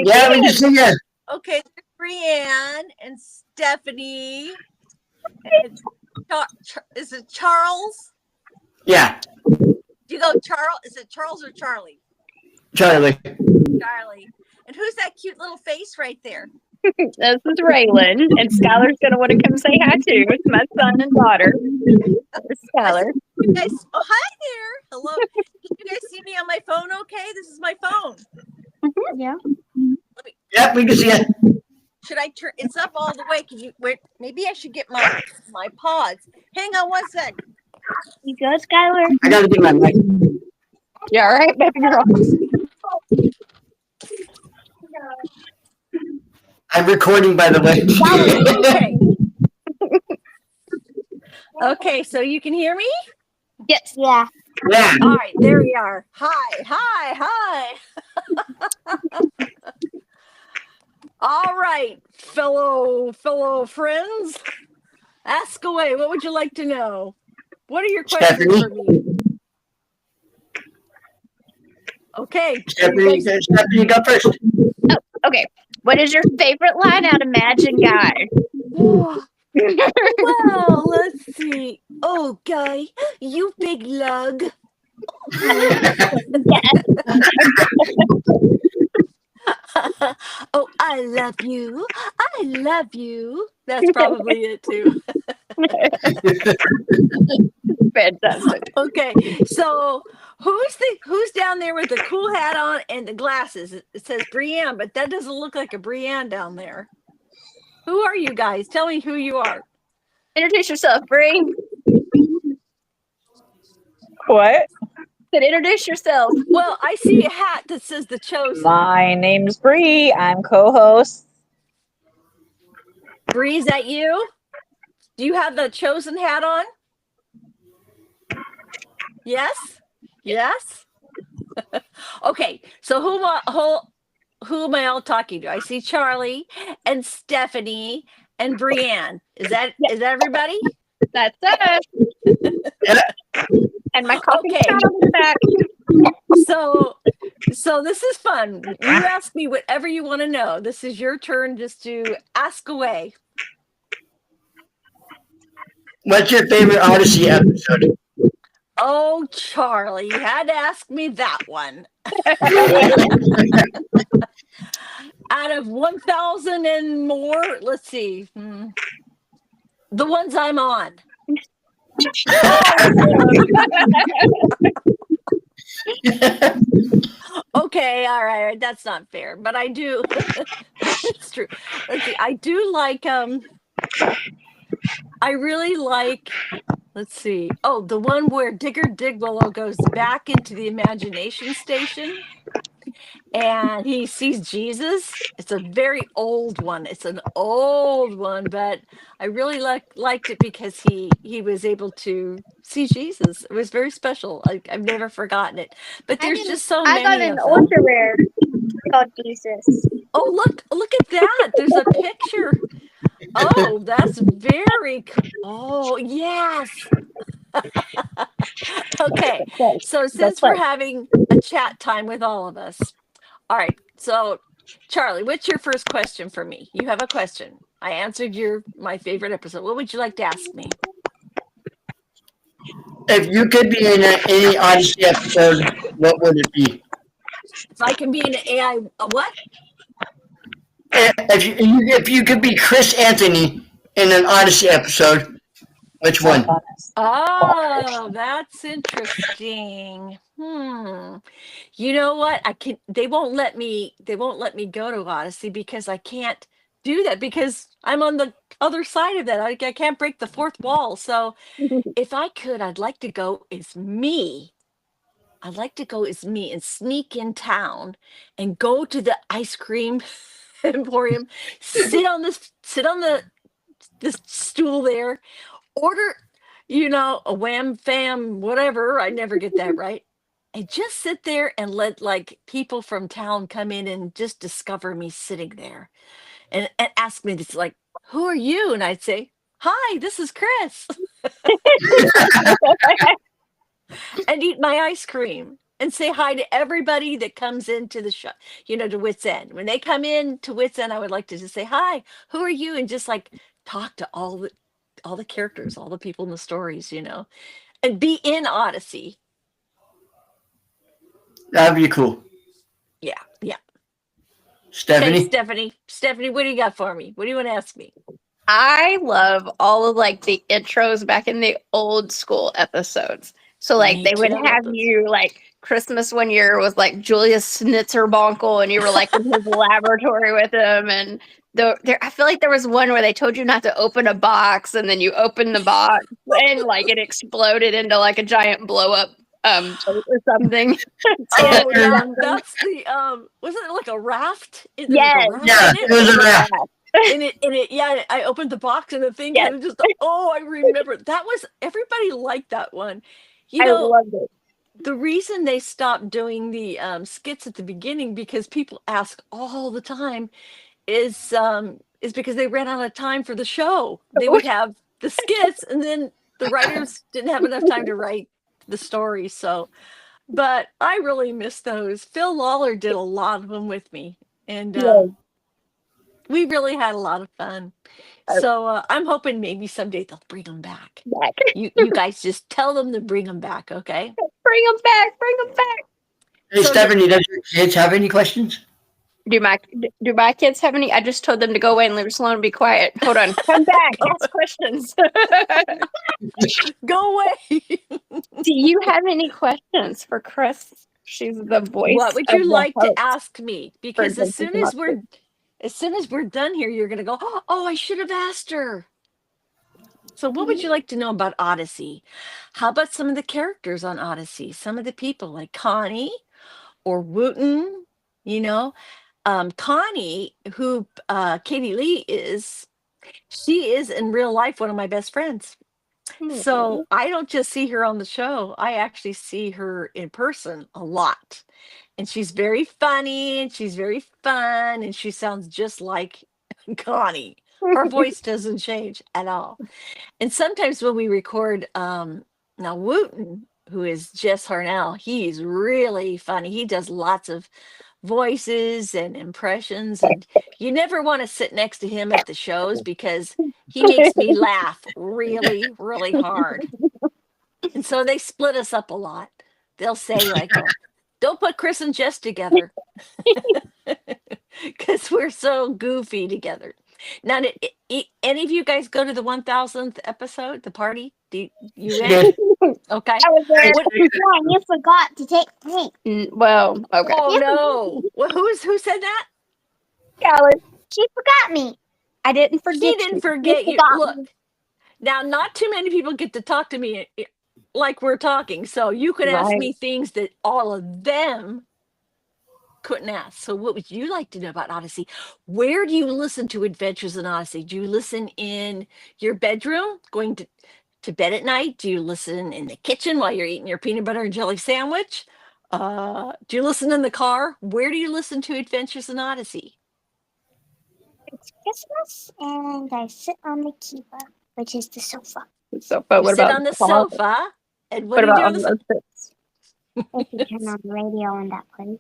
Yeah, we can see you. Okay, Brianne and Stephanie. And is it Charles? Yeah, Do you go Charles? Is it Charles or Charlie? Charlie. Charlie. And who's that cute little face right there? This is Raylan, and Skylar's gonna want to come say hi too. It's my son and daughter. Skylar. You guys, oh hi there. Hello. Can you guys see me on my phone? Okay, this is my phone. Yeah. Yep, we can see you. Should I turn? It's up all the way. Can you wait? Maybe I should get my pods. Hang on one sec. You good, Skylar? I gotta get my mic. You all right, baby girl? I'm recording, by the way. Okay. Okay, so you can hear me? Yes. Yeah. All right, there we are. Hi. All right, fellow friends, ask away. What would you like to know? What are your questions Stephanie? for me? Okay. Stephanie, you go first. Oh, okay. What is your favorite line out of Imagine Guy? Well, let's see. Oh, guy, you big lug. Oh, I love you. I love you. That's probably it too. Fantastic. Okay, so who's down there with the cool hat on and the glasses? It says Brienne, but that doesn't look like a Brienne down there. Who are you guys? Tell me who you are. Introduce yourself, Bree. What? Said introduce yourself. Well, I see a hat that says The Chosen. My name's Bree. I'm co-host. Bree, is that you? Do you have the Chosen hat on? Yes? Yes? Okay, so who am I all talking to? I see Charlie and Stephanie and Brienne. Is that everybody? That's us. And my coffee Okay. on the back. So this is fun. You ask me whatever you want to know. This is your turn just to ask away. What's your favorite Odyssey episode? Oh, Charlie, you had to ask me that one. Out of 1,000 and more, let's see. The ones I'm on. Okay, all right, that's not fair, but I do. It's true. Let's see. I do like. I really like. Let's see. Oh, the one where Digger Digwillow goes back into the imagination station and he sees Jesus. It's a very old one. It's an old one, but I really liked it because he was able to see Jesus. It was very special. I've never forgotten it. But there's just so many. I got an of them. ultra rare called Jesus. Oh, look at that. There's a picture. Oh, that's very cool. Oh, yes. Okay. So since we're having a chat time with all of us. All right. So Charlie, what's your first question for me? You have a question. I answered my favorite episode. What would you like to ask me? If you could be in any Odyssey episode, what would it be? If I can be an AI, what? If you could be Chris Anthony in an Odyssey episode, which one? Oh, that's interesting. You know what? They won't let me go to Odyssey because I can't do that because I'm on the other side of that. I can't break the fourth wall. So if I could, I'd like to go as me. I'd like to go as me and sneak in town and go to the ice cream emporium, sit on the stool there, order, a wham fam, whatever. I never get that right. And just sit there and let people from town come in and just discover me sitting there and ask me this, like, who are you? And I'd say, hi, this is Chris. And eat my ice cream. and say hi to everybody that comes into the show, to Wits End. When they come in to Wits End, I would like to just say, hi, who are you? And just like talk to all the characters, all the people in the stories, and be in Odyssey. That'd be cool. Yeah. Yeah. Okay, Stephanie? Stephanie. Stephanie, what do you got for me? What do you want to ask me? I love all of like the intros back in the old school episodes. So like Me they would too, I love have those. you like Christmas one year was like Julius Schnitzerbonkle and you were like in his laboratory with him and I feel like there was one where they told you not to open a box and then you opened the box and like it exploded into like a giant blow up boat or something. Oh, Yeah. that's the wasn't it like a raft? Yes. Yeah, In it was a wrap. it, yeah, I opened the box and the thing Yes. kind of just, I remember that was, everybody liked that one. I loved it. The reason they stopped doing the skits at the beginning, because people ask all the time, is because they ran out of time for the show. They would have the skits and then the writers didn't have enough time to write the story. So, but I really miss those. Phil Lawler did a lot of them with me, and Yes. we really had a lot of fun. So I'm hoping maybe someday they'll bring them back. You guys just tell them to bring them back, okay? Bring them back. Bring them back. Hey, So Stephanie, does your kids have any questions? Do my kids have any? I just told them to go away and leave us alone and be quiet. Hold on. Come back. Ask questions. Go away. Do you have any questions for Chris? She's the voice. What would of you the like to host. ask me? Because as Adventures soon in as we're done here, you're gonna go, oh, I should have asked her. So what would you like to know about Odyssey? How about some of the characters on Odyssey? Some of the people like Connie or Wooten, Connie, who Katie Lee is, she is in real life one of my best friends. So I don't just see her on the show. I actually see her in person a lot. And she's very funny and she's very fun and she sounds just like Connie. Her voice doesn't change at all. And sometimes when we record, now Wooten, who is Jess Harnell, he's really funny. He does lots of voices and impressions, and you never want to sit next to him at the shows because he makes me laugh really, really hard. And so they split us up a lot. They'll say like, don't put Chris and Jess together because we're so goofy together. Now, did any of you guys go to the 1000th episode, the party? You went? Okay. I was there. What- Mom, you forgot to take me. Well, okay. Oh no! Well, who said that? Skylar, She forgot me. I didn't forget He you. didn't forget you. forgot Look, me. now not too many people get to talk to me like we're talking, so you could ask Right. me things that all of them couldn't ask. So, what would you like to know about Odyssey? Where do you listen to Adventures in Odyssey? Do you listen in your bedroom, going to bed at night? Do you listen in the kitchen while you're eating your peanut butter and jelly sandwich? Do you listen in the car? Where do you listen to Adventures in Odyssey? It's Christmas, and I sit on the kiva, which is the sofa. So, but You what sit about on the closet? sofa, and What what do you about do? on On the, those bits? If you turn on the radio in that place.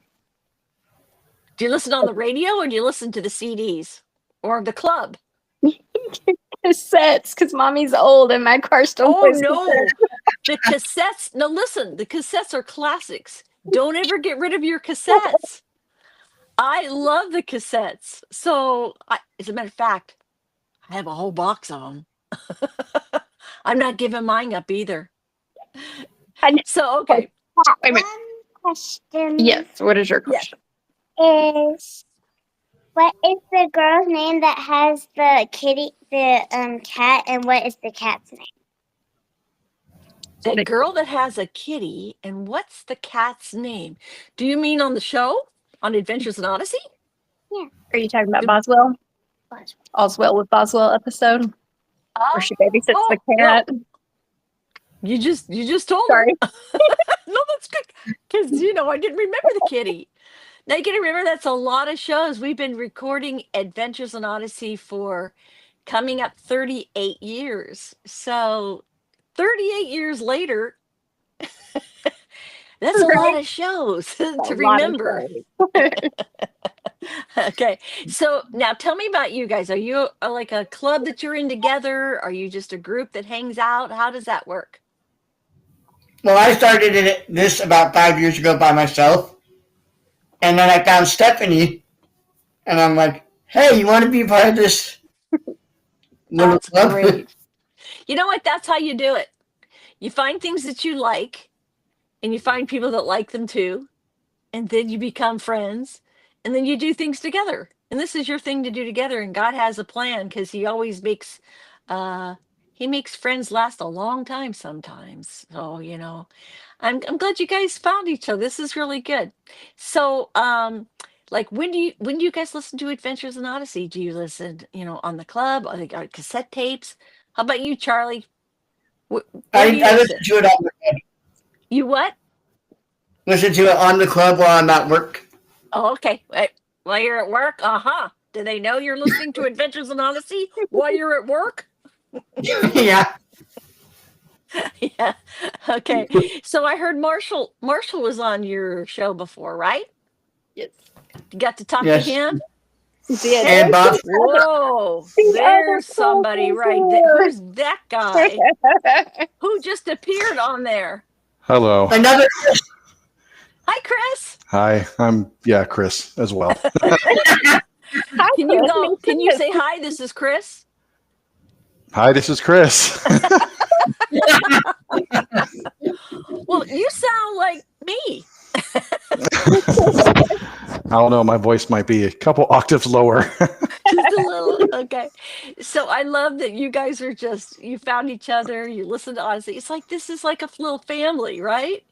do you listen on the radio, or do you listen to the CDs or the club? Cassettes, because mommy's old and my car still Oh plays no, cassettes. the cassettes. No, listen, the cassettes are classics. Don't ever get rid of your cassettes. I love the cassettes. So, as a matter of fact, I have a whole box of them. I'm not giving mine up either. So, okay. Wait a minute. One question Yes. What is your Yes. question? is, what is the girl's name that has the cat, and what is the cat's name? The girl that has a kitty, and what's the cat's name? Do you mean on the show? On Adventures in Odyssey? Are you talking about Boswell? Boswell. Oswell with Boswell episode where she babysits the no. cat? You just told Sorry. me. No, that's good. Because I didn't remember the kitty. Now you gotta remember that's a lot of shows. We've been recording Adventures in Odyssey for coming up 38 years. So 38 years later, That's a lot of shows to A lot of remember. shows. Okay. So now tell me about you guys. Are you like a club that you're in together? Are you just a group that hangs out? How does that work? Well, I started this about 5 years ago by myself, and then I found Stephanie, and I'm like, "Hey, you want to be part of this little That's club?" great. You know what? That's how you do it. You find things that you like, and you find people that like them too, and then you become friends, and then you do things together. And this is your thing to do together. And God has a plan because He always makes, uh, He makes friends last a long time sometimes. So I'm glad you guys found each other. This is really good. So like when do you guys listen to Adventures in Odyssey? Do you listen, on the club or the cassette tapes? How about you, Charlie? Where do you I listen? listen to it on the club. You what? Listen to it on the club while I'm at work. Oh, okay. While you're at work, do they know you're listening to Adventures in Odyssey while you're at work? Yeah. Yeah. Okay. So I heard Marshall was on your show before, right? Yes. You got to talk to Yes. him? Yes. And Bob. Whoa, The there's other somebody right there. Who's that guy? Who just appeared on there? Hello. Another Hi, Chris. Hi. I'm Chris as well. Hi, Can you Chris. go? Can you say hi? This is Chris. Hi, this is Chris. Well, you sound like me. I don't know. My voice might be a couple octaves lower. Just a little. Okay. So I love that you guys are you found each other, you listen to Odyssey. It's like this is like a little family, right?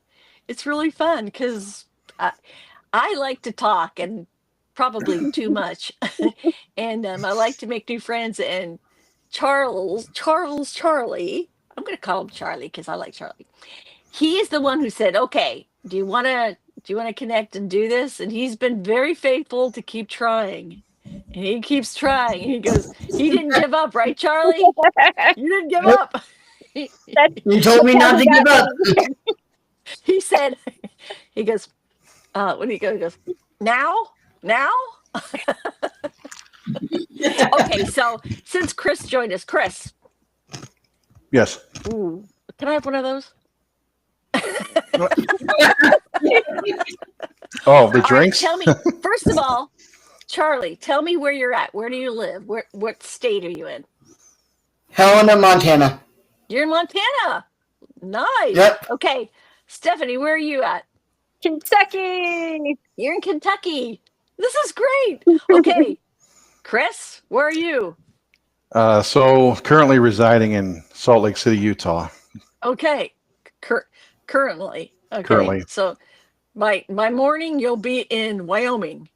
It's really fun because I like to talk and probably too much. And I like to make new friends. And Charlie, I'm going to call him Charlie because I like Charlie. He is the one who said, okay, do you want to connect and do this? And he's been very faithful to keep trying. And he keeps trying. He goes, he didn't give up, right, Charlie? You didn't give Nope. up. You told me not to give up. He said, he goes, when he goes, now? Okay, so since Chris joined us, Chris, Yes. ooh, can I have one of those? Oh, the All right, drinks? tell me, first of all, Charlie, tell me where you're at. Where do you live? What state are you in? Helena, Montana. You're in Montana. Nice. Yep. Okay. Stephanie, where are you at? Kentucky. You're in Kentucky. This is great. Okay. Chris, where are you? So currently residing in Salt Lake City, Utah. Okay. Currently. Okay. Currently. So by morning you'll be in Wyoming.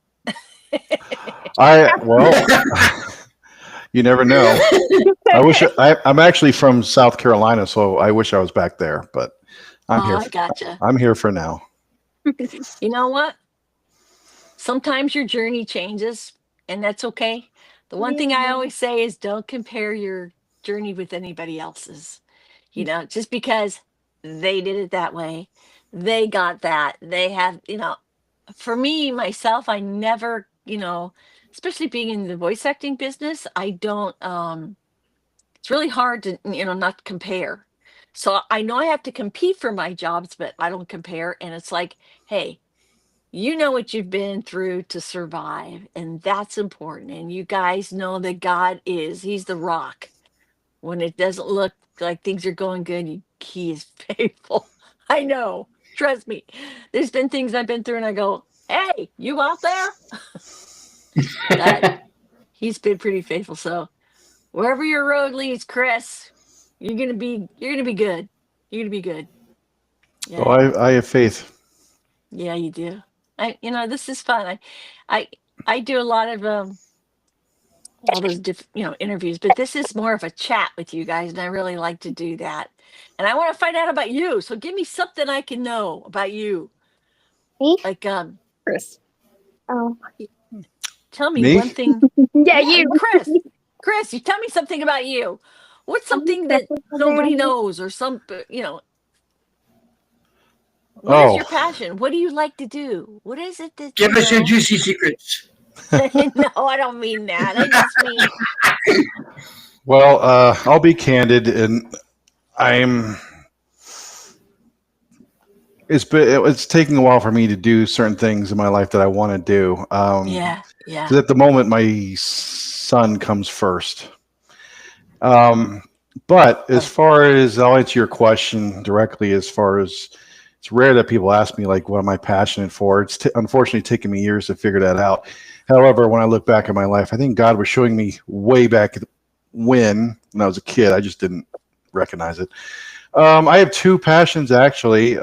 You never know. I'm actually from South Carolina, so I wish I was back there, but I'm here. I gotcha. I'm here for now. You know what? Sometimes your journey changes, and that's okay. The one thing I always say is don't compare your journey with anybody else's. Just because they did it that way, they got that, they have, for me, myself, I never, especially being in the voice acting business, I don't, it's really hard to, not compare. So I know I have to compete for my jobs, but I don't compare. And it's like, hey, you know what you've been through to survive, and that's important. And you guys know that He's the rock. When it doesn't look like things are going good, He is faithful. I know. Trust me. There's been things I've been through, and I go, hey, you out there? He's been pretty faithful. So wherever your road leads, Chris, you're gonna be good. You're gonna be good. Yeah. Oh, I have faith. Yeah, you do. This is fun. I do a lot of all those different interviews, but this is more of a chat with you guys, and I really like to do that. And I want to find out about you. So give me something I can know about you. Me? Like Chris. Oh, tell me Me? one thing. Yeah, you. Chris, you tell me something about you. What's something that nobody knows, or What is Oh, your passion? What do you like to do? What is it that Give you us your know? juicy secrets. No, I don't mean that. I just mean, well, I'll be candid, and I'm. It's taking a while for me to do certain things in my life that I want to do. yeah, Because yeah. at the moment, my son comes first. Um, but as Oh, far as I'll answer your question directly, as far as it's rare that people ask me like, what am I passionate for? It's unfortunately taken me years to figure that out. However, when I look back at my life, I think God was showing me way back when I was a kid. I just didn't recognize it. I have two passions actually.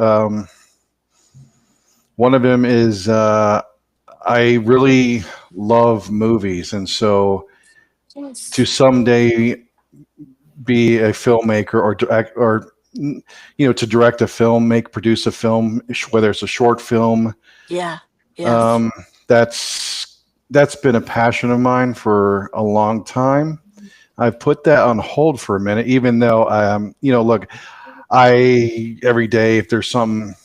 One of them is I really love movies, and so to yes. someday be a filmmaker or direct or to direct a film, produce a film, whether it's a short film. Yeah, yes. Um, that's been a passion of mine for a long time. I've put that on hold for a minute, even though look, I every day if there's something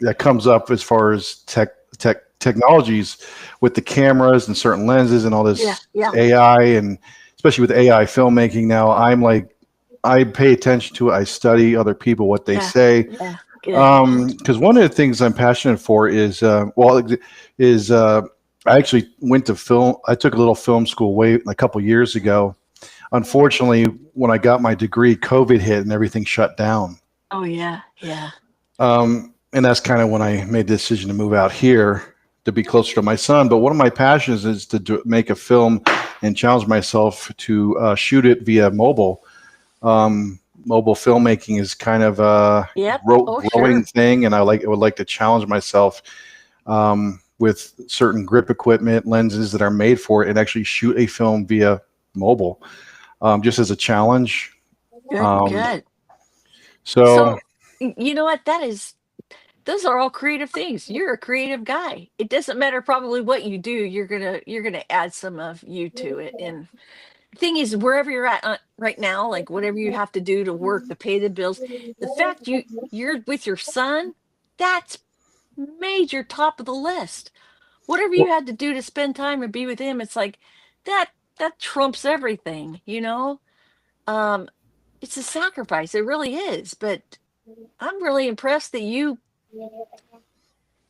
that comes up as far as technologies with the cameras and certain lenses and all Yeah, this yeah, AI, and especially with AI filmmaking now, I'm like, I pay attention to it. I study other people, what they yeah, say. yeah. Good. Because one of the things I'm passionate for is, I actually went to film. I took a little film school a couple years ago. Unfortunately, when I got my degree, COVID hit and everything shut down. Oh, yeah, yeah. And that's kind of when I made the decision to move out here to be closer to my son. But one of my passions is to make a film and challenge myself to shoot it via mobile. Mobile filmmaking is kind of a Yep. Oh, growing sure. thing, and would like to challenge myself with certain grip equipment, lenses that are made for it, and actually shoot a film via mobile, just as a challenge. Good, Um, good. so So, you know what? Those are all creative things. You're a creative guy. It doesn't matter probably what you do. You're gonna add some of you to it. And the thing is, wherever you're at right now, like whatever you have to do to work to pay the bills, the fact you're with your son, that's major top of the list. Whatever you had to do to spend time and be with him, it's like that that trumps everything, you know? Um, it's a sacrifice. It really is. But I'm really impressed that you're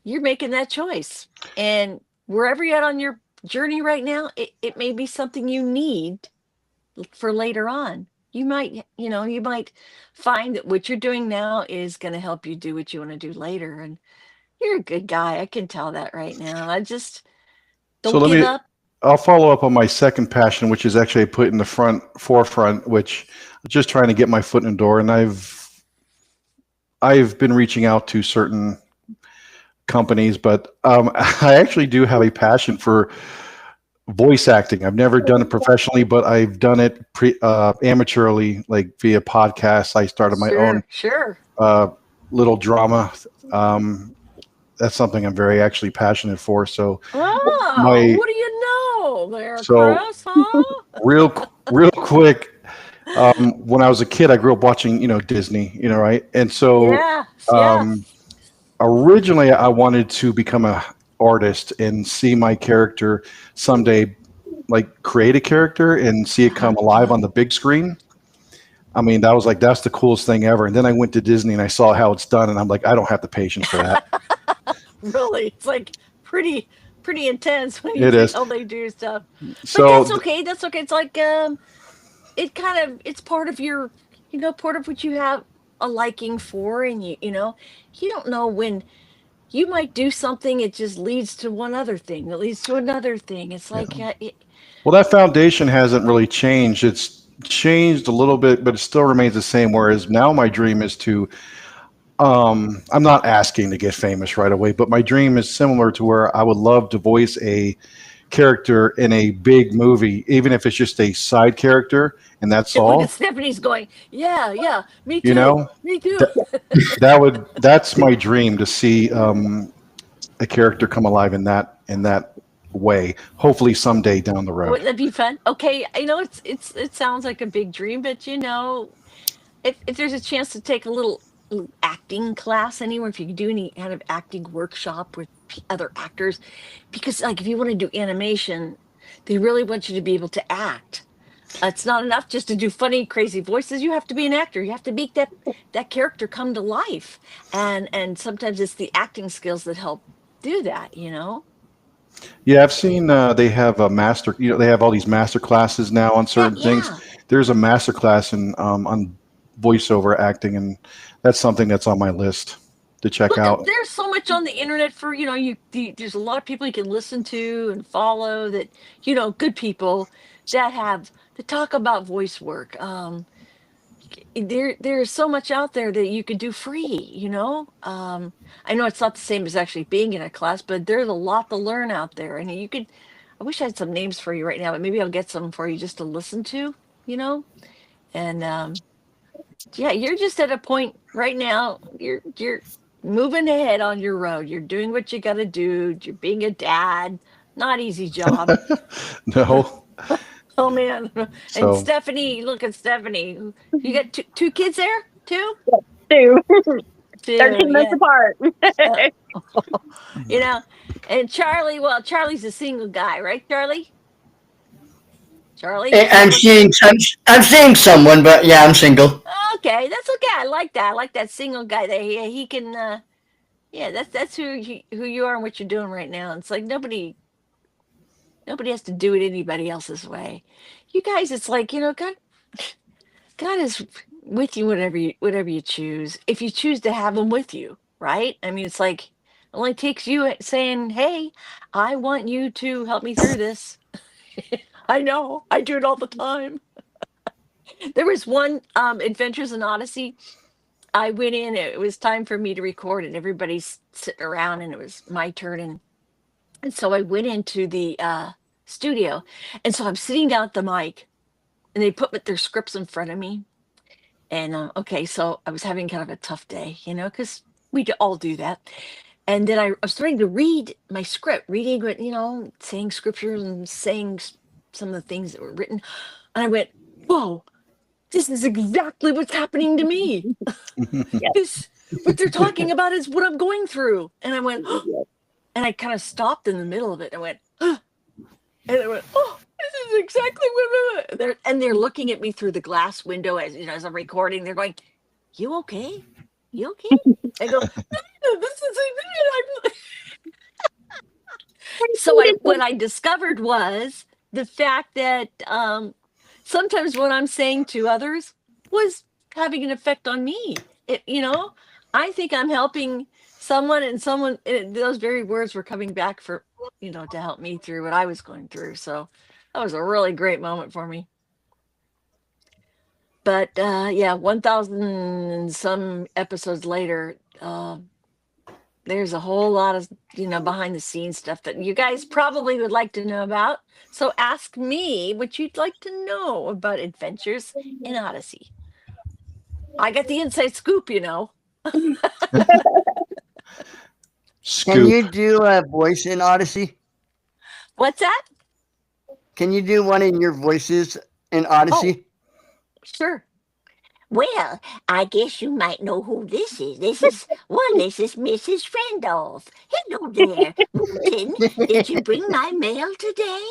making that choice. And wherever you're at on your journey right now, it may be something you need for later on. You might find that what you're doing now is going to help you do what you want to do later. And you're a good guy. I can tell that right now. I just so don't let give me. up. I'll follow up on my second passion, which is actually put in the forefront, which just trying to get my foot in the door. And I've been reaching out to certain companies, but I actually do have a passion for voice acting. I've never done it professionally, but I've done it amateurly, like via podcasts. I started my own Sure, sure. uh, little drama. Um, that's something I'm very actually passionate for. So Oh, my what do you know there, so Chris? Huh? real quick. When I was a kid, I grew up watching, Disney, right? And so Yes, um, yes. originally, I wanted to become a artist and see my character someday, like create a character and see it Uh-huh, come alive uh-huh. on the big screen. I mean, that was like that's the coolest thing ever. And then I went to Disney and I saw how it's done, and I'm like, I don't have the patience for that. Really, it's like pretty pretty intense when you It see is. how they do stuff. But So that's okay. That's okay. It's like it's part of your part of what you have a liking for, and you don't know when you might do something, it just leads to one other thing that leads to another thing. It's yeah. like Well, that foundation hasn't really changed. It's changed a little bit, but it still remains the same. Whereas now my dream is to I'm not asking to get famous right away, but my dream is similar to where I would love to voice a character in a big movie, even if it's just a side character, and that's look at all. Stephanie's going, yeah, yeah, me You too, know, me too. Th- that's my dream to see a character come alive in that way. Hopefully someday down the road. Wouldn't that be fun? Okay, it sounds like a big dream, but if there's a chance to take a little acting class anywhere, if you do any kind of acting workshop with other actors, because like if you want to do animation, they really want you to be able to act. It's not enough just to do funny, crazy voices. You have to be an actor. You have to make that character come to life, and sometimes it's the acting skills that help do that. Yeah, I've seen they have a master. They have all these master classes now on Yeah, certain things. yeah. There's a master class in on voiceover acting, and that's something that's on my list to check Look, out. there's so much on the internet for there's a lot of people you can listen to and follow that good people that talk about voice work. There's so much out there that you could do free. I know it's not the same as actually being in a class, but there's a lot to learn out there, and you could. I wish I had some names for you right now, but maybe I'll get some for you just to listen to. And yeah, you're just at a point right now. You're moving ahead on your road. You're doing what you got to do. You're being a dad. Not easy job. No, Oh man. And so Stephanie, look at Stephanie. You got two kids there? Two? 2. 2, 13 months yeah. apart. You know, and Charlie, well, Charlie's a single guy, right, Charlie? Charlie? I'm seeing someone, but yeah, I'm single. Okay, that's okay. I like that. I like that single guy. That he can. Yeah, that's who you are and what you're doing right now. It's like nobody has to do it anybody else's way. You guys, it's like God is with you whatever you choose. If you choose to have him with you, right? I mean, it's like it only takes you saying, "Hey, I want you to help me through this." I know. I do it all the time. There was one Adventures in Odyssey. I went in, it was time for me to record, and everybody's sitting around, and it was my turn. And so I went into the studio. And so I'm sitting down at the mic, and they put their scripts in front of me. And okay, so I was having kind of a tough day, because all do that. And then I was starting to read my script, reading what, saying scriptures and saying some of the things that were written. And I went, whoa, this is exactly what's happening to me. What they're talking about is what I'm going through. And I went, and I kind of stopped in the middle of it. And I went, and I went, oh, this is exactly what they're looking at me through the glass window as I'm recording. They're going, you okay? You okay? I go, no, this is so what I discovered was the fact that sometimes what I'm saying to others was having an effect on me. I think I'm helping someone, and those very words were coming back for to help me through what I was going through. So that was a really great moment for me. But yeah, 1,000 and some episodes later, there's a whole lot of behind the scenes stuff that you guys probably would like to know about. So ask me what you'd like to know about Adventures in Odyssey. I got the inside scoop, Scoop. Can you do a voice in Odyssey? What's that? Can you do one in your voices in Odyssey? Sure. Well, I guess you might know who this is. This is Mrs. Randolph. Hello there. Wooten, did you bring my mail today?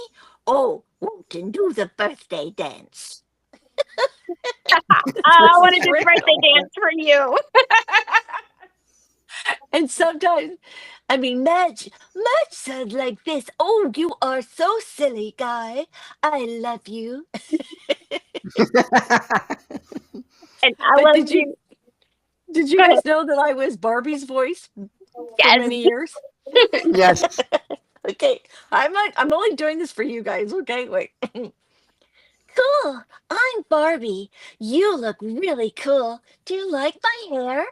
Oh, Wooten, do the birthday dance. I want to do the birthday dance for you. And sometimes, Madge sounds like this. Oh, you are so silly, guy. I love you. And I love you. Did you guys know that I was Barbie's voice for many years? Yes. Okay, I'm only doing this for you guys. Okay, wait. Cool. I'm Barbie. You look really cool. Do you like my hair?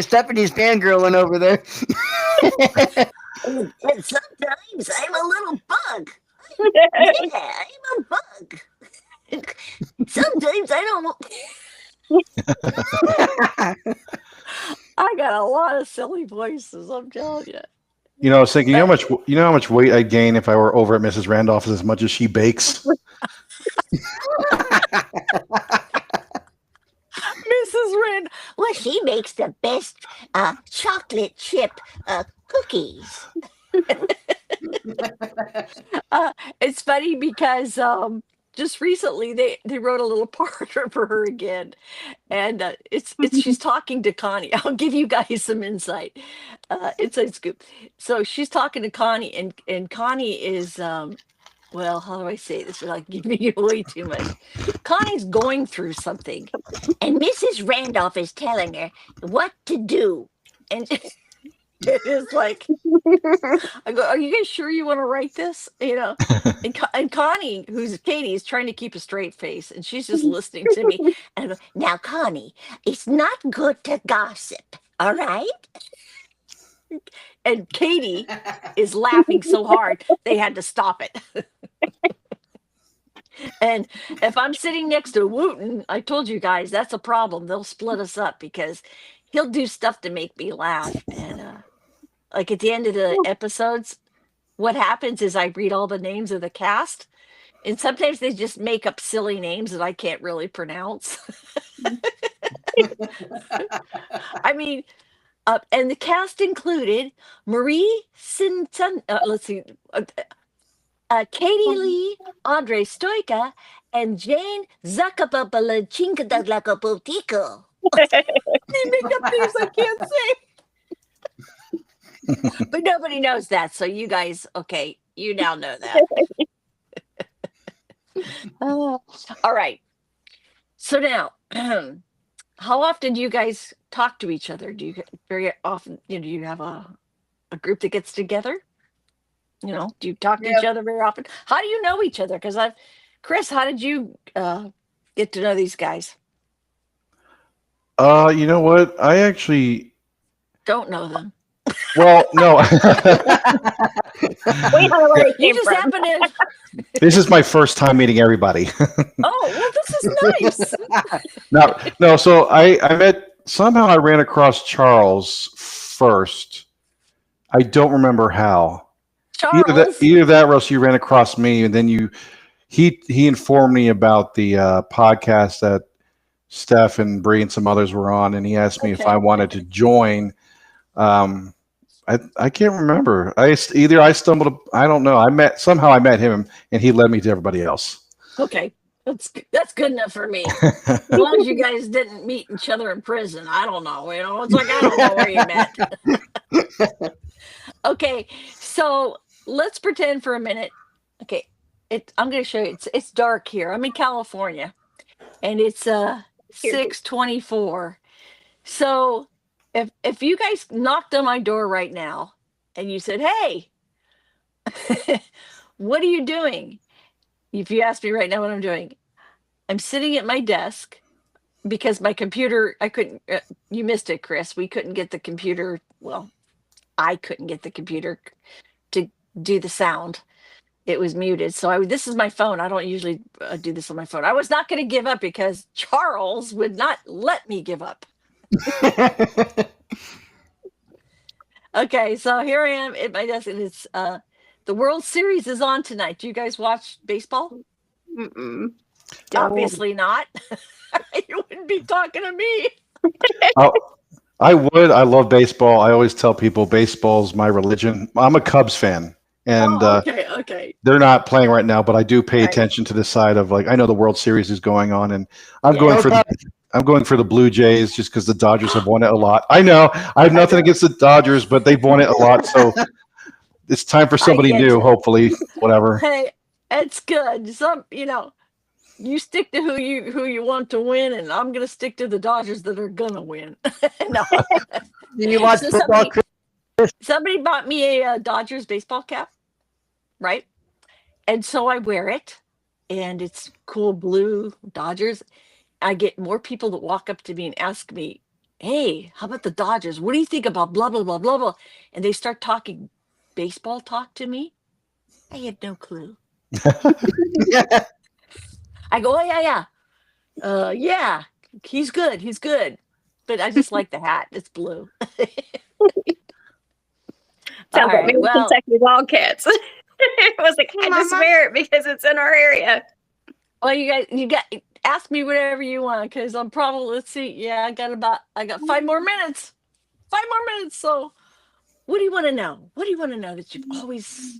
Stephanie's fangirling over there. And sometimes I'm a little bug. Yeah, I'm a bug. Sometimes I don't. I got a lot of silly voices. I'm telling you. I was thinking, how much weight I'd gain if I were over at Mrs. Randolph's as much as she bakes. Mrs. Wren. Well, she makes the best chocolate chip cookies. It's funny because just recently they wrote a little part for her again, and it's she's talking to Connie. I'll give you guys some insight. Inside scoop. So she's talking to Connie, and Connie is well, how do I say this without giving you away too much? Connie's going through something, and Mrs. Randolph is telling her what to do, and it is like, I go, are you guys sure you want to write this? You know, and Connie, who's Katie, is trying to keep a straight face, and she's just listening to me. And I go, now, Connie, it's not good to gossip, all right? And Katie is laughing so hard they had to stop it. And if I'm sitting next to Wooten, I told you guys that's a problem. They'll split us up because he'll do stuff to make me laugh. And like at the end of the episodes, what happens is I read all the names of the cast, and sometimes they just make up silly names that I can't really pronounce. I mean, and the cast included Marie Sinton, let's see, Katie Lee, Andre Stoika, and Jane Zakapapalachinkadaglakopotico. They make up names I can't say. But nobody knows that, so you guys, okay, you now know that. All right. So now, how often do you guys talk to each other? Do you very often, do you have a group that gets together? Do you talk to each other very often? How do you know each other? Because Chris, how did you get to know these guys? You know what? I actually Don't know them. Well, no. We don't know where they You came just from. happen to. This is my first time meeting everybody. Oh, well, this is nice. No. So I met, somehow I ran across Charles first. I don't remember how. Charles. Either that or else you ran across me, and then he informed me about the podcast that Steph and Bree and some others were on, and he asked me if I wanted to join. I can't remember. I stumbled. I don't know. I met him, and he led me to everybody else. Okay, that's good enough for me. As long as you guys didn't meet each other in prison, I don't know. It's like I don't know where you met. Okay, so let's pretend for a minute. Okay, I'm going to show you. It's dark here. I'm in California, and it's 6:24. So if you guys knocked on my door right now and you said, "Hey, what are you doing?" If you ask me right now what I'm doing, I'm sitting at my desk because my computer, I couldn't, you missed it, Chris. We couldn't get the computer. Well, I couldn't get the computer to do the sound. It was muted. So this is my phone. I don't usually do this on my phone. I was not going to give up because Charles would not let me give up. Okay, so here I am at my desk, and it's the World Series is on tonight. Do you guys watch baseball? Mm-mm. Obviously not. You wouldn't be talking to me. Oh, I would. I love baseball. I always tell people baseball's my religion. I'm a Cubs fan, and Okay. they're not playing right now, but I do pay Right. attention to the side of, like, I know the World Series is going on, and I'm going for the Blue Jays just because the Dodgers have won it a lot. I know I have nothing against the Dodgers, but they've won it a lot, so it's time for somebody get new. you. Hopefully, whatever. Hey, it's good. You stick to who you want to win, and I'm gonna stick to the Dodgers that are gonna win. No. Do you watch So football? somebody bought me a Dodgers baseball cap, right? And so I wear it, and it's cool blue Dodgers. I get more people that walk up to me and ask me, "Hey, how about the Dodgers? What do you think about blah blah blah blah blah?" And they start talking baseball talk to me. I have no clue. I go, "Oh yeah. Yeah, he's good. But I just like the hat. It's blue." Sounds All like right, maybe well, Kentucky Wildcats. It was like, I just wear it because it's in our area. well, you guys, ask me whatever you want, because I'm probably, let's see, yeah, I got 5 more minutes. 5 more minutes. So what do you want to know? What do you want to know that you've always,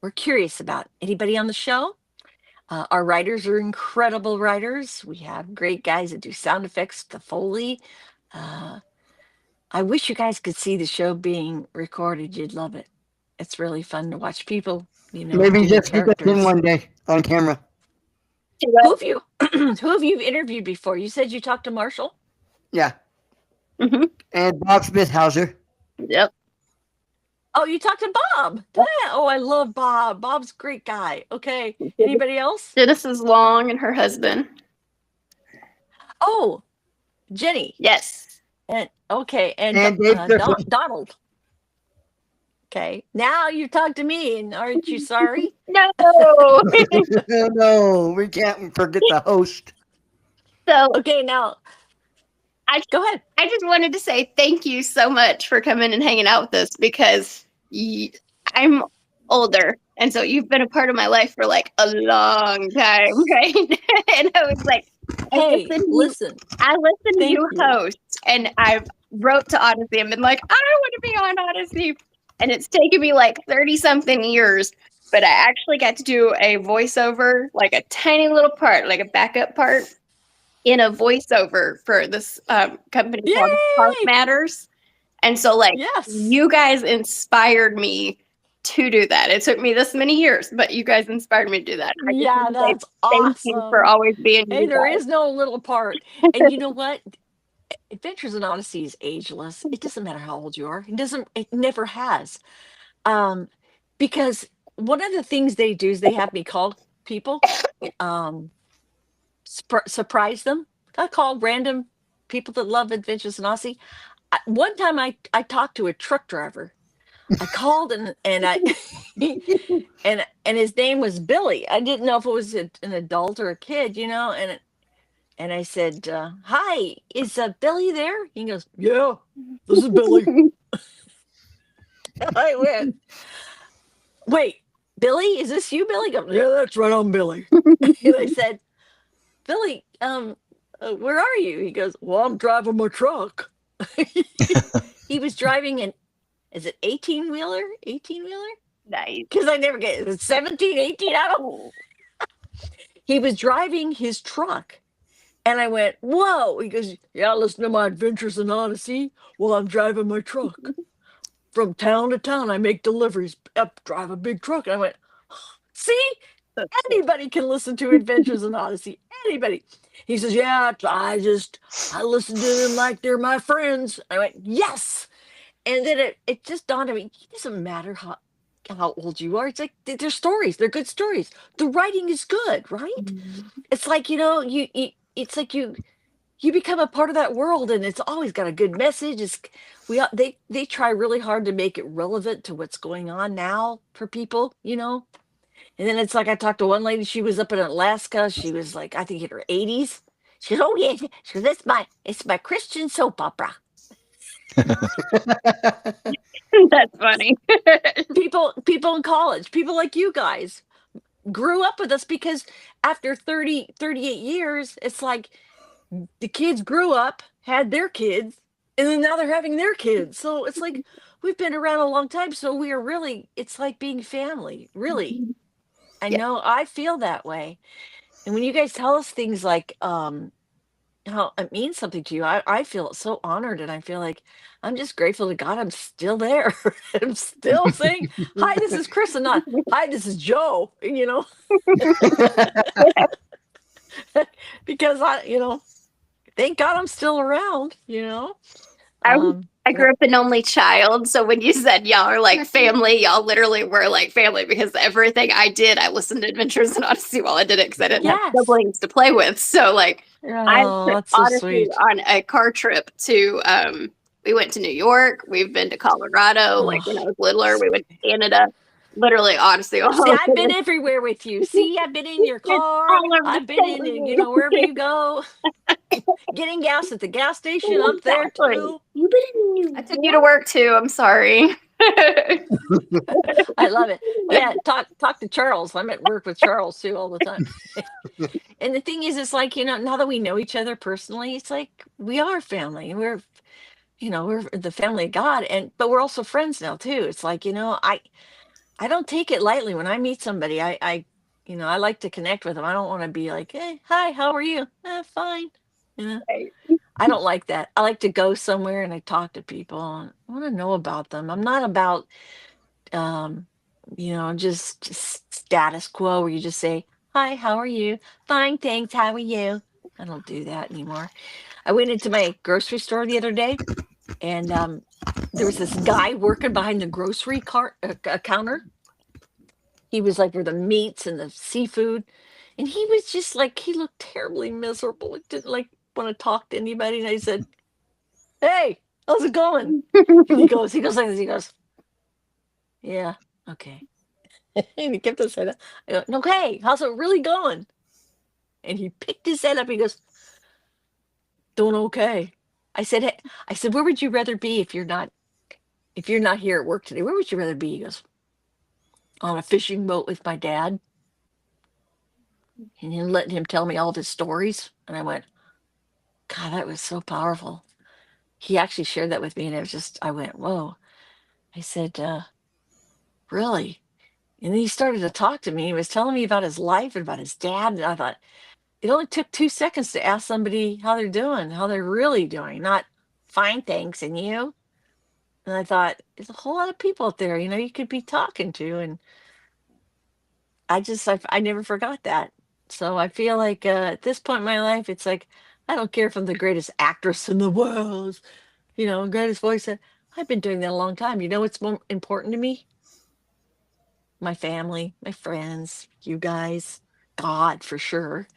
we're curious about? Anybody on the show? Our writers are incredible writers. We have great guys that do sound effects, the Foley. I wish you guys could see the show being recorded. You'd love it. It's really fun to watch people, Maybe do their just sneak us in characters. one day on camera. Who have you who have you interviewed before? You said you talked to Marshall? Yeah. hmm And Bob Smithhauser. Yep. Oh, you talked to Bob. Yeah. Oh, I love Bob. Bob's a great guy. Okay. Anybody else? Genesis Long and her husband. Oh, Jenny. Yes. And okay, and Dave Griffin. Donald. Okay. Now you talk to me, and aren't you sorry? No. No, we can't forget the host. So Okay, now go ahead. I just wanted to say thank you so much for coming and hanging out with us, because I'm older, and so you've been a part of my life for like a long time, right? And I was like, Hey, listen. I listened to Thank you you. host, and I wrote to Odyssey and been like, I want to be on Odyssey. And it's taken me like 30 something years, but I actually got to do a voiceover, like a tiny little part, like a backup part in a voiceover for this company called Heart Yay! Matters. And so like Yes. you guys inspired me to do that. It took me this many years, but you guys inspired me to do that. I just Yeah, want to say that's thank you for awesome. always being Hey, you there guys. is no little part. And you know what? Adventures in Odyssey is ageless. It doesn't matter how old you are. It never has. Because one of the things they do is they have me call people, surprise them. I call random people that love Adventures in Odyssey. One time I talked to a truck driver. I called and I and his name was Billy. I didn't know if it was an adult or a kid, and I said, "Hi, is Billy there?" He goes, "Yeah, this is Billy." I went, "Wait, Billy, is this you, Billy?" He goes, "Yeah, that's right, I'm Billy." And I said, "Billy, where are you?" He goes, "Well, I'm driving my truck." He was driving an, is it 18-wheeler? 18-wheeler? Nice. Because I never get it. 17, 18, I don't. He was driving his truck. And I went, "Whoa." He goes, "Yeah, listen to my Adventures in Odyssey while I'm driving my truck. From town to town, I make deliveries. I drive a big truck." And I went, "See? That's cool. Anybody can listen to Adventures in Odyssey. Anybody." He says, "Yeah, I listen to them like they're my friends." I went, "Yes." And then it just dawned on me, it doesn't matter how old you are. It's like they're stories. They're good stories. The writing is good, right? It's like, it's like you become a part of that world, and it's always got a good message. They try really hard to make it relevant to what's going on now for people, And then it's like I talked to one lady, she was up in Alaska. She was like, I think in her 80s. She goes, "Oh yeah." She goes, it's my Christian soap opera. That's funny. People in college, people like you guys grew up with us, because after 38 years, it's like the kids grew up, had their kids, and then now they're having their kids. So it's like we've been around a long time. So we are really, it's like being family, really. I Yeah. know I feel that way. And when you guys tell us things like how it means something to you, I feel so honored, and I feel like I'm just grateful to God I'm still there. I'm still saying, "Hi, this is Chris," and not, "Hi, this is Joe," because thank God I'm still around, I grew up an only child, so when you said y'all are like family, y'all literally were like family, because everything I did, I listened to Adventures in Odyssey while I did it, because I didn't have Yes. siblings to play with. So like I Oh, took that's so Odyssey sweet. on a car trip to we went to New York, we've been to Colorado, like when I was littler, we went to Canada. Literally Odyssey. See, I've been everywhere with you. See, I've been in your car. all over I've the been in, place. wherever you go. Getting gas at the gas station up there Exactly. too. You've been in New I took you to work too. I'm sorry. I love it. Yeah, talk to Charles. I'm at work with Charles too all the time. And the thing is, it's like, now that we know each other personally, it's like we are family. We're the family of God, but we're also friends now too. It's like, I don't take it lightly when I meet somebody. I like to connect with them. I don't want to be like, hey, hi, how are you? Fine. Right. I don't like that. I like to go somewhere and I talk to people and I want to know about them. I'm not about, um, just status quo where you just say, hi, how are you? Fine, thanks. How are you? I don't do that anymore. I went into my grocery store the other day and there was this guy working behind the grocery cart counter. He was like for the meats and the seafood. And he was just like, he looked terribly miserable. He didn't like want to talk to anybody. And I said, hey, how's it going? He goes like this. He goes, yeah, okay. And he kept his head up. I go, no, hey, how's it really going? And he picked his head up. He goes, doing okay. I said, hey, where would you rather be if you're not here at work today? Where would you rather be? He goes, on a fishing boat with my dad. And then letting him tell me all of his stories. And I went, God, that was so powerful. He actually shared that with me. And I went, whoa. I said, really? And then he started to talk to me. He was telling me about his life and about his dad. And I thought, it only took 2 seconds to ask somebody how they're doing, how they're really doing, not fine, thanks, and you. And I thought, there's a whole lot of people out there, you could be talking to. And I never forgot that. So I feel like at this point in my life, it's like, I don't care if I'm the greatest actress in the world, greatest voice. I've been doing that a long time. You know what's more important to me? My family, my friends, you guys, God for sure.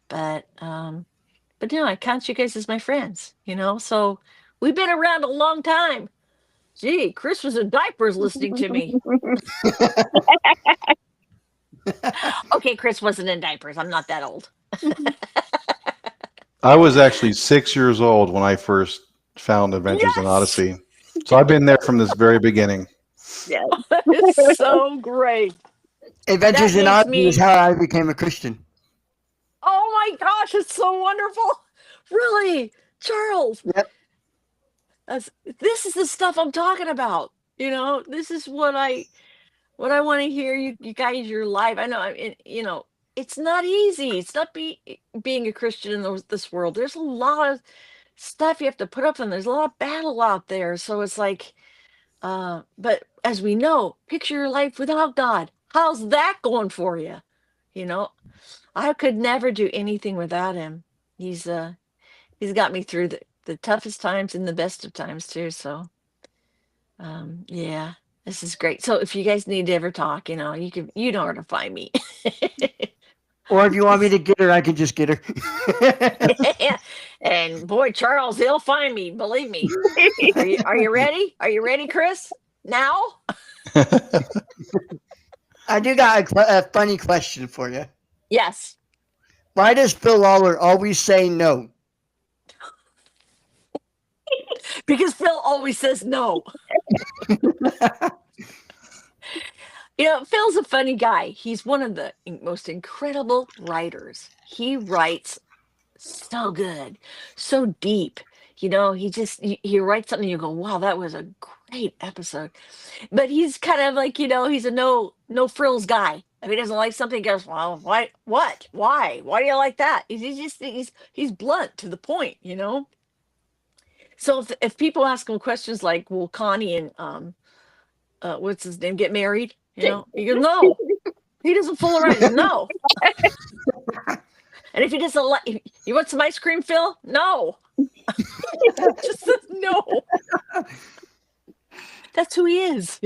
But I count you guys as my friends, so we've been around a long time. Gee, Chris was in diapers listening to me. Okay, Chris wasn't in diapers. I'm not that old. I was actually 6 years old when I first found Adventures in Yes! Odyssey. So I've been there from this very beginning. Yeah. It's so great. Adventures That in makes Odyssey is me. how I became a Christian. Oh my gosh, it's so wonderful. Really, Charles. Yep. This is the stuff I'm talking about. This is what I want to hear. You guys, your life. I know. It's not easy. It's not being a Christian in this world. There's a lot of stuff you have to put up with. There's a lot of battle out there. So it's like, but as we know, picture your life without God. How's that going for you? I could never do anything without him. He's got me through the toughest times and the best of times too. So yeah, this is great. So if you guys need to ever talk, you know where to find me. Or if you want me to get her, I can just get her. And boy, Charles, he'll find me. Believe me. Are you ready? Are you ready, Chris? Now? I do got a funny question for you. Yes. Why does Phil Lawler always say no? Because Phil always says no. Phil's a funny guy. He's one of the most incredible writers. He writes so good, so deep. He writes something, you go, wow, that was a great episode. But he's kind of like, he's a no frills guy. If he doesn't like something, he goes, well, why, what, why do you like that? He's blunt to the point. So if people ask him questions like, will Connie and what's his name get married? He goes, no. He doesn't fool around. He goes, no. And if he doesn't like, you want some ice cream, Phil? No. Just says no. That's who he is,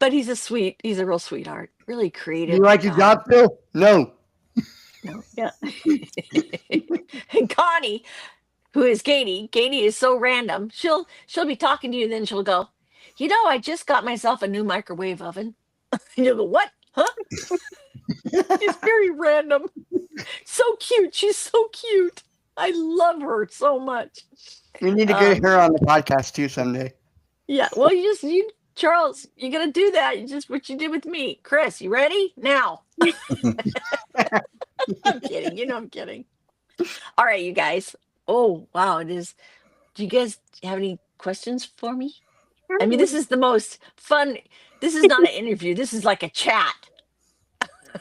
But he's a real sweetheart, really creative. You like your job, Phil? No. No, yeah. And Connie, who is Katie is so random. She'll be talking to you, then she'll go, I just got myself a new microwave oven. And you'll go, what? Huh? She's very random. So cute. She's so cute. I love her so much. We need to get her on the podcast too someday. Yeah. Well, you Charles, you're gonna do that. You just what you did with me. Chris, you ready? Now. I'm kidding. You know I'm kidding. All right, you guys. Oh, wow, it is. Do you guys have any questions for me? I mean, this is the most fun. This is not an interview. This is like a chat.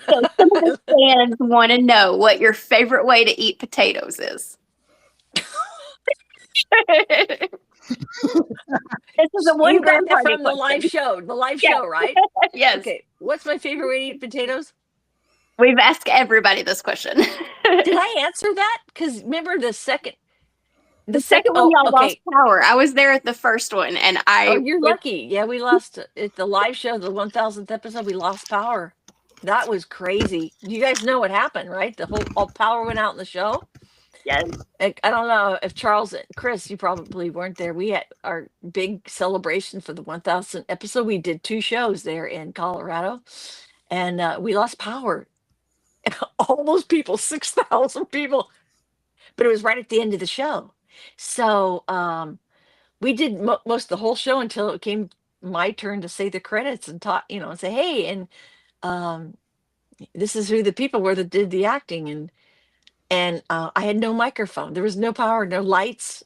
So some of the fans want to know what your favorite way to eat potatoes is. This is a one You got grand that party from the live question. show. The live Yeah. show, right? Yes. Okay. What's my favorite way to eat potatoes? We've asked everybody this question. Did I answer that? Because remember the second. The second one, Oh, y'all okay. lost power. I was there at the first one, and Oh, you're lucky. Yeah, we lost at the live show, the 1000th episode. We lost power. That was crazy. You guys know what happened, right? The whole all power went out in the show. Yes. I don't know if Charles and Chris, you probably weren't there. We had our big celebration for the 1000th episode. We did 2 shows there in Colorado, and we lost power. All those people, 6,000 people, but it was right at the end of the show. So we did most of the whole show until it came my turn to say the credits and talk, and say, hey, and this is who the people were that did the acting, and I had no microphone. There was no power, no lights.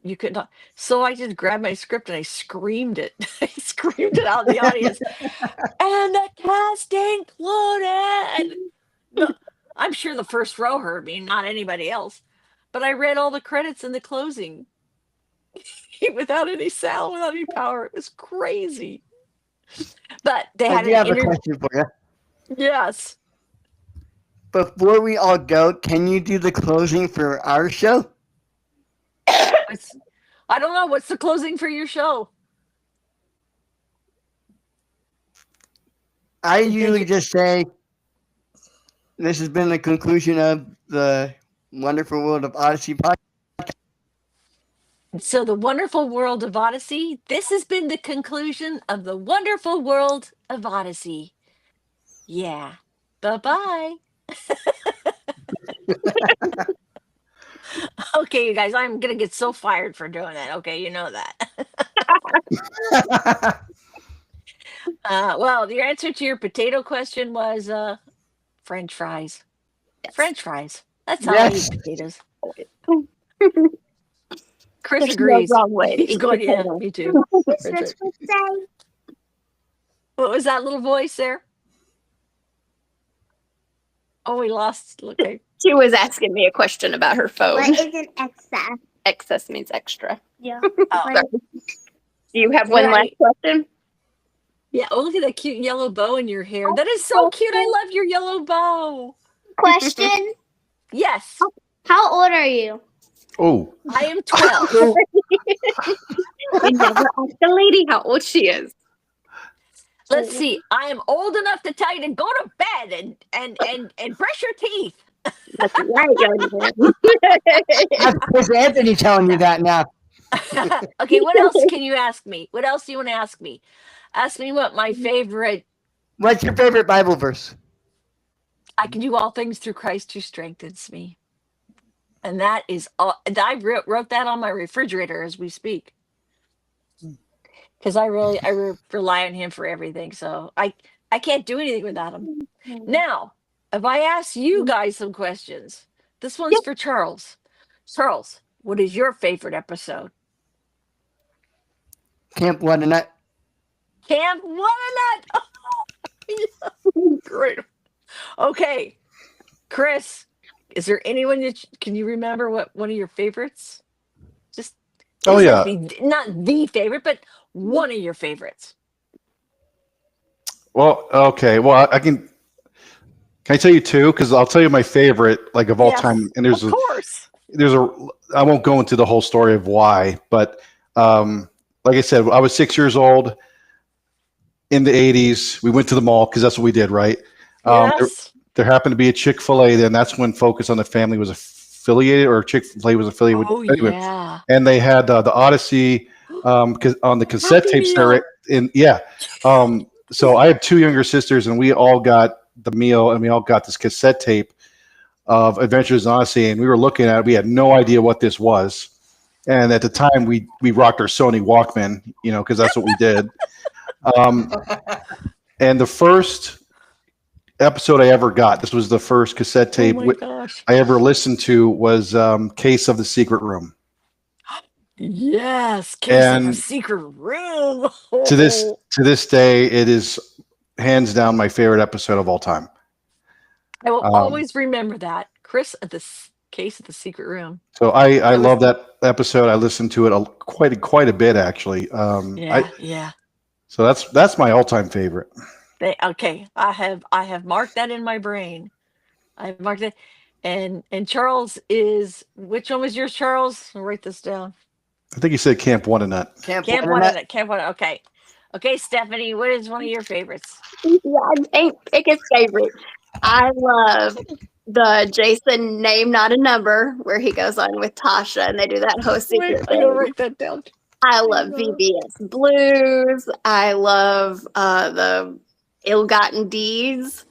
You could not. So I just grabbed my script and I screamed it. I screamed it out in the audience. And the cast included. I'm sure the first row heard me, not anybody else. But I read all the credits in the closing without any sound, without any power. It was crazy. But they I had do an have a interview. question for you. Yes. Before we all go, can you do the closing for our show? I don't know. What's the closing for your show? I usually just say, this has been the conclusion of the Wonderful World of Odyssey podcast. So, the wonderful world of Odyssey. This has been the conclusion of the wonderful world of Odyssey. Yeah. Bye-bye. Okay, you guys, I'm gonna get so fired for doing that. Okay, you know that. Well, your answer to your potato question was French fries. Yes. French fries. That's how I Yes. eat potatoes. Chris There's no agrees. wrong way to He's eat going, yeah, potatoes. me too. It's French just fries. to say, What was that little voice there? Oh, we lost. Okay. She was asking me a question about her phone. what is an excess? Excess means extra. Yeah. Oh. Do you have one last Right. question? Yeah. Oh, look at that cute yellow bow in your hair. That is so cute. I love your yellow bow. Question: Yes, how old are you? Oh, I am 12. We never asked the lady how old she is. Let's see. I am old enough to tell you to go to bed and brush your teeth. That's right, young man. That's Chris Anthony telling you that now. Okay, what else can you ask me? What else do you want to ask me? Ask me what my favorite. What's your favorite Bible verse? I can do all things through Christ who strengthens me. And that is all. I wrote that on my refrigerator as we speak. Because I rely on him for everything. So I can't do anything without him. Now, if I ask you guys some questions, this one's for Charles. Charles, what is your favorite episode? Camp Nut. Camp Walnut. Great. Okay, Chris, is there anyone that can you remember what one of your favorites? Just Oh, doesn't yeah. have to be- not the favorite, but one of your favorites. well, okay. Well, I can. Can I tell you two? Because I'll tell you my favorite, like of all Yes, time. And of course. I won't go into the whole story of why, but like I said, I was 6 years old in the 80s. We went to the mall because that's what we did, right? Yes. There happened to be a Chick-fil-A then. That's when Focus on the Family was affiliated, or Chick-fil-A was affiliated Oh with. Anyway, yeah. and they had the Odyssey because on the cassette Happy tapes Meal. there. So I have 2 younger sisters, and we all got the meal, and we all got this cassette tape of Adventures in Odyssey, and we were looking at it. We had no idea what this was, and at the time we rocked our Sony Walkman, because that's what we did. Um, and the first episode I ever got, this was the first cassette tape Oh my gosh. I ever listened to, was Case of the Secret Room. Yes, Case of a And Secret Room. to this day, it is hands down my favorite episode of all time. I will Um, always remember that. Chris at the Case of the Secret Room. So I That was- love that episode. I listened to it quite a bit actually. Yeah. So that's my all time favorite. Okay, I have marked that in my brain. I've marked it. And Charles is, which one was yours, Charles? I'll write this down. I think you said Camp One in that. Camp One in it. Camp One. Okay. Okay, Stephanie, what is one of your favorites? Yeah, I ain't pick his favorite. I love the Jason Name Not a Number where he goes on with Tasha and they do that whole Wait, secret I'm gonna thing. write that down. I love VBS Blues. I love the Ill-Gotten Deeds.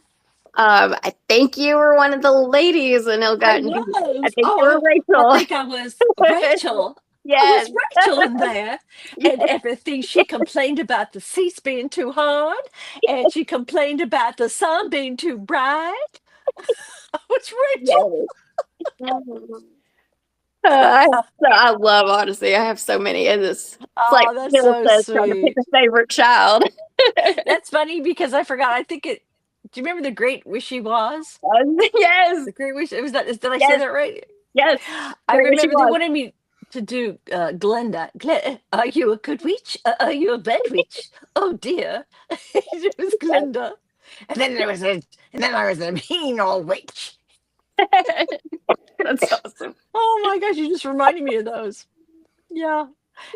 I think you were one of the ladies in Ill-Gotten Deeds. I think you were Rachel. I think I was Rachel. Yes. I was Rachel in there. And everything she complained about the seats being too hard, and she complained about the sun being too bright. I was Rachel. Yes. I love Odyssey. I have so many. It's like that's Bill so says, trying to pick sweet. a favorite child. That's funny because I forgot. I think it. Do you remember the Great Wish He Was? Yes. The Great Wish. It was that. Did I say Yes. that right? Yes. I Great Wish He remember they Was. wanted me to do Glenda. Are you a good witch? Are you a bad witch? Oh dear, it was Glenda. And then there was a mean old witch. That's awesome. Oh my gosh, you just reminded me of those. Yeah.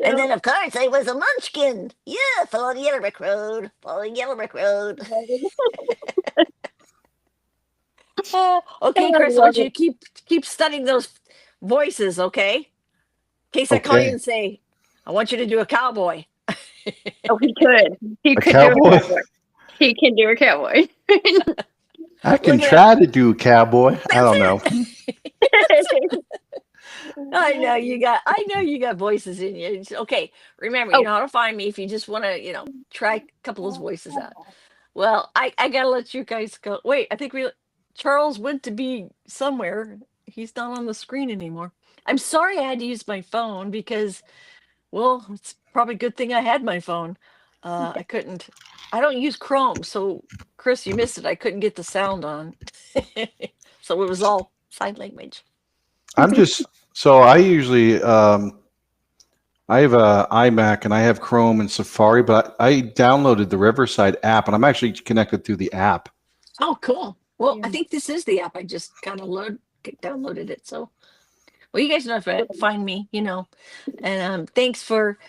And then of course I was a munchkin. Yeah, follow the yellow brick road. Follow the yellow brick road. Okay, I Chris, I love want you to it. keep studying those voices, okay? In case I call you Okay. and say, I want you to do a cowboy. Oh, he could. He could do cowboy? a cowboy. He can do a cowboy. I can Look at- try to do cowboy. I don't know. I know you got voices in you. Okay, remember, you know how to find me if you just want to, try a couple of those voices out. Well, I gotta let you guys go. Wait, I think Charles went to be somewhere. He's not on the screen anymore. I'm sorry I had to use my phone because, well, it's probably a good thing I had my phone. I don't use Chrome, so Chris, you missed it. I couldn't get the sound on. So it was all sign language. So I usually I have a iMac and I have Chrome and Safari, but I downloaded the Riverside app and I'm actually connected through the app. Oh, cool. Well, I Yeah. think this is the app. I just kind of downloaded it. So, well, you guys know how to find me, And thanks for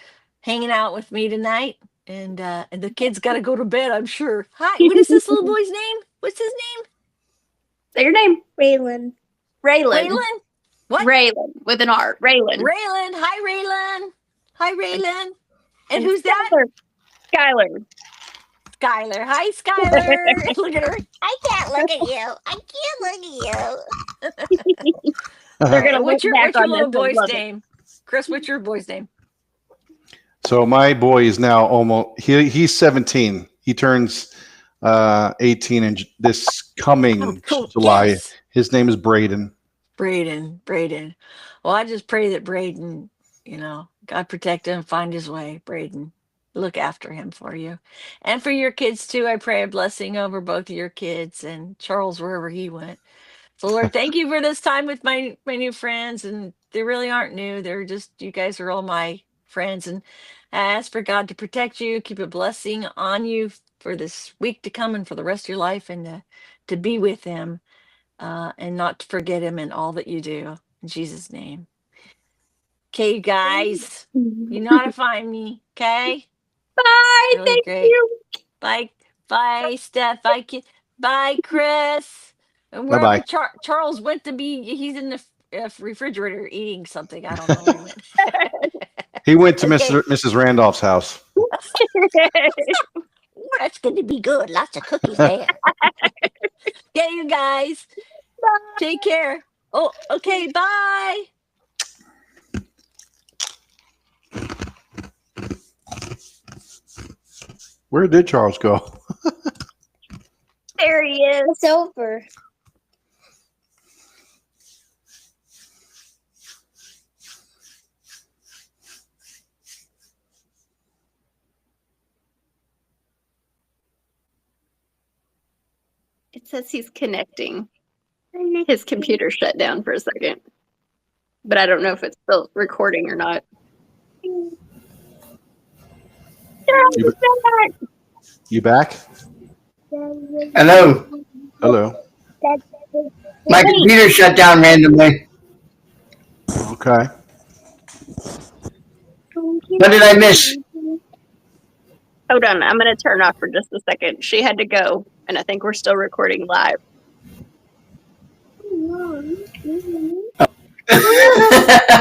hanging out with me tonight. And the kids got to go to bed, I'm sure. Hi, what is this little boy's name? What's his name? Say your name. Raylan. Raylan. Raylan? What? Raylan with an R. Raylan. Raylan. Hi, Raylan. Hi, Raylan. And who's that? Skylar. Skylar. Hi, Skylar. Look at her. I can't look at you. I can't look at you. They're gonna What's look your back on little this and boy's love it. name? Chris, what's your boy's name? So my boy is now he's 17. He turns 18 in this coming Oh, cool. July. Yes. His name is Braden. Braden. Well, I just pray that Braden, God protect him, find his way. Braden, look after him for you. And for your kids too, I pray a blessing over both of your kids and Charles, wherever he went. So Lord, thank you for this time with my new friends. And they really aren't new. They're just, you guys are all my friends. And I ask for God to protect you, keep a blessing on you for this week to come and for the rest of your life, and to be with him. And not to forget him in all that you do. In Jesus' name. Okay, you guys. You know how to find me. Okay? Bye. Really Thank great. you. Bye, Steph. Bye, Chris. And wherever Bye-bye. Charles went to be, he's in the refrigerator eating something. I don't know where he went. He went to Okay. Mrs. Randolph's house. Ooh, that's going to be good. Lots of cookies there. Okay, you guys. Take care. Oh, okay. Bye. Where did Charles go? There he is. It's over. It says he's connecting. His computer shut down for a second. But I don't know if it's still recording or not. You back? Hello. Hello. My computer shut down randomly. Okay. What did I miss? Hold on, I'm going to turn off for just a second. She had to go, and I think we're still recording live.